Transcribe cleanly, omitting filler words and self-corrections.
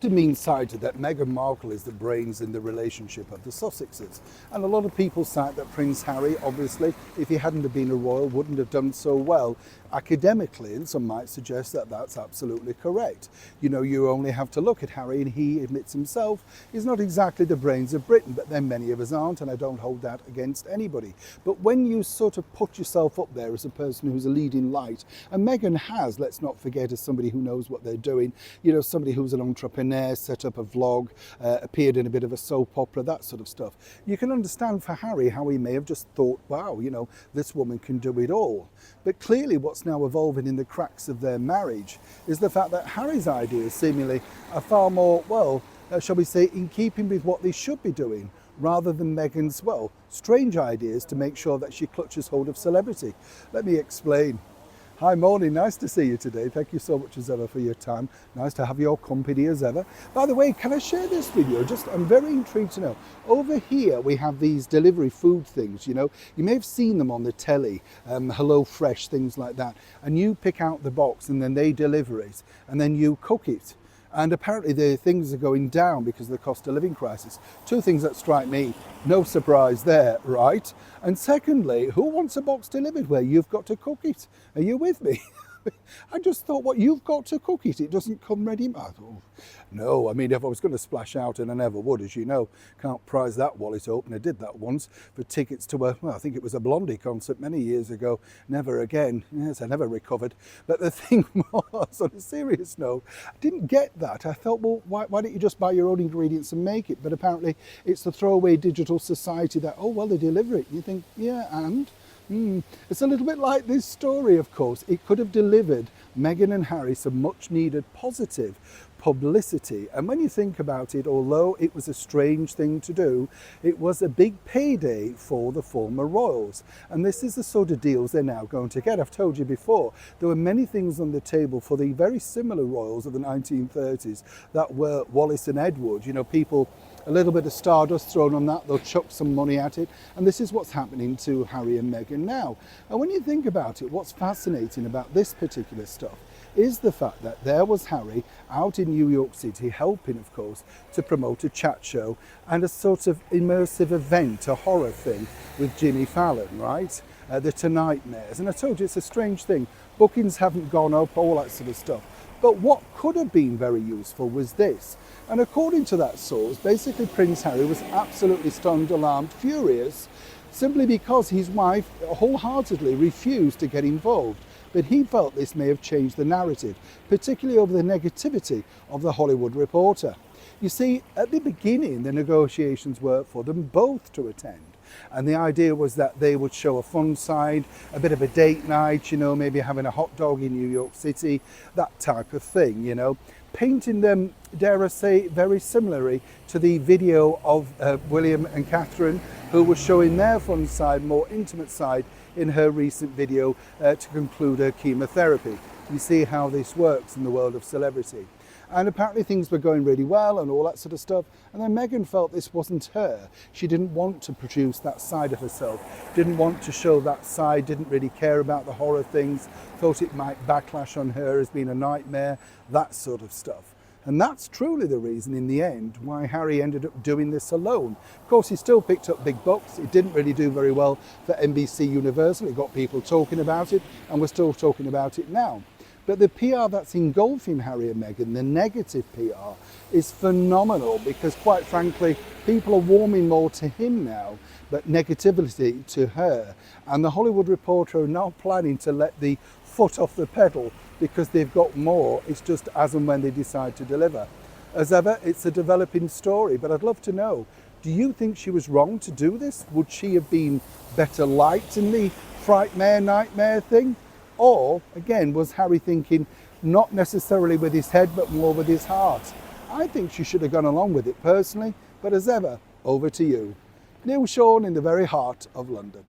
To mean cited that Meghan Markle is the brains in the relationship of the Sussexes, and a lot of people cite that Prince Harry, obviously, if he hadn't have been a royal, wouldn't have done so well academically, and some might suggest that that's absolutely correct. You know, you only have to look at Harry, and he admits himself he's not exactly the brains of Britain, but then many of us aren't, and I don't hold that against anybody. But when you sort of put yourself up there as a person who's a leading light, and Meghan has, let's not forget, as somebody who knows what they're doing, you know, somebody who's an entrepreneur, set up a vlog, appeared in a bit of a soap opera, that sort of stuff. You can understand for Harry how he may have just thought, wow, you know, this woman can do it all. But clearly what's now evolving in the cracks of their marriage is the fact that Harry's ideas seemingly are far more, well, shall we say, in keeping with what they should be doing, rather than Meghan's, well, strange ideas to make sure that she clutches hold of celebrity. Let me explain. Hi, morning, nice to see you today. Thank you so much as ever for your time. Nice to have your company as ever. By the way, can I share this video? I'm very intrigued to know. Over here, we have these delivery food things, you know. You may have seen them on the telly, Hello Fresh, things like that. And you pick out the box and then they deliver it and then you cook it. And apparently the things are going down because of the cost of living crisis. Two things that strike me, no surprise there, right? And secondly, who wants a box delivered where you've got to cook it? Are you with me? I just thought, what, you've got to cook it? It doesn't come ready? No, I mean, if I was going to splash out, and I never would, as you know, can't prise that wallet open. I did that once for tickets to I think it was a Blondie concert many years ago. Never again. Yes, I never recovered. But the thing was, on a serious note, I didn't get that. I thought, well, why don't you just buy your own ingredients and make it? But apparently it's the throwaway digital society that, oh, well, they deliver it. And you think, yeah, and? It's a little bit like this story, of course. It could have delivered Meghan and Harry some much needed positive publicity. And when you think about it, although it was a strange thing to do, it was a big payday for the former royals. And this is the sort of deals they're now going to get. I've told you before, there were many things on the table for the very similar royals of the 1930s that were Wallis and Edward. You know, people, a little bit of stardust thrown on that, they'll chuck some money at it. And this is what's happening to Harry and Meghan now. And when you think about it, what's fascinating about this particular stuff is the fact that there was Harry out in New York City helping, of course, to promote a chat show and a sort of immersive event, a horror thing with Jimmy Fallon, right? The Tonightmares. And I told you, it's a strange thing. Bookings haven't gone up, all that sort of stuff. But what could have been very useful was this. And according to that source, basically Prince Harry was absolutely stunned, alarmed, furious, simply because his wife wholeheartedly refused to get involved. But he felt this may have changed the narrative, particularly over the negativity of the Hollywood Reporter. You see, at the beginning, the negotiations were for them both to attend. And the idea was that they would show a fun side, a bit of a date night, you know, maybe having a hot dog in New York City, that type of thing, you know. Painting them, dare I say, very similarly to the video of William and Catherine, who were showing their fun side, more intimate side, in her recent video to conclude her chemotherapy. You see how this works in the world of celebrity. And apparently things were going really well and all that sort of stuff. And then Meghan felt this wasn't her. She didn't want to produce that side of herself, didn't want to show that side, didn't really care about the horror things, thought it might backlash on her as being a nightmare, that sort of stuff. And that's truly the reason in the end why Harry ended up doing this alone. Of course, he still picked up big bucks. It didn't really do very well for NBC Universal. It got people talking about it, and we're still talking about it now. But the PR that's engulfing Harry and Meghan, the negative PR, is phenomenal because, quite frankly, people are warming more to him now, but negativity to her. And the Hollywood Reporter are now planning to let the foot off the pedal because they've got more. It's just as and when they decide to deliver. As ever, it's a developing story, but I'd love to know, do you think she was wrong to do this? Would she have been better liked in the frightmare, nightmare thing? Or, again, was Harry thinking not necessarily with his head, but more with his heart? I think she should have gone along with it personally, but as ever, over to you. Neil Sean in the very heart of London.